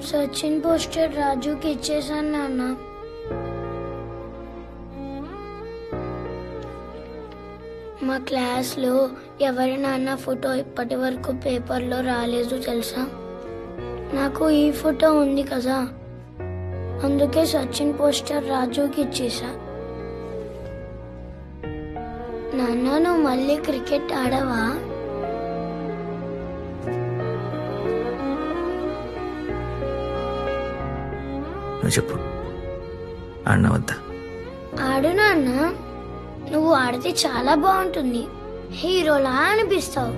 Sachin poster రాజుకి ఇచ్చేసాను నాన్న. మా క్లాస్లో ఎవరి నాన్న ఫోటో ఇప్పటి వరకు పేపర్లో రాలేదు తెలుసా. నాకు ఈ ఫోటో ఉంది కదా, అందుకే సచిన్ పోస్టర్ రాజుకి ఇచ్చేసా. నాన్న, నువ్వు మళ్ళీ క్రికెట్ ఆడవా? నువ్వు చెప్పు, ఆడినా వద్దా? ఆడు నాన్న, నువ్వు ఆడితే చాలా బాగుంటుంది, హీరోలా అనిపిస్తావు.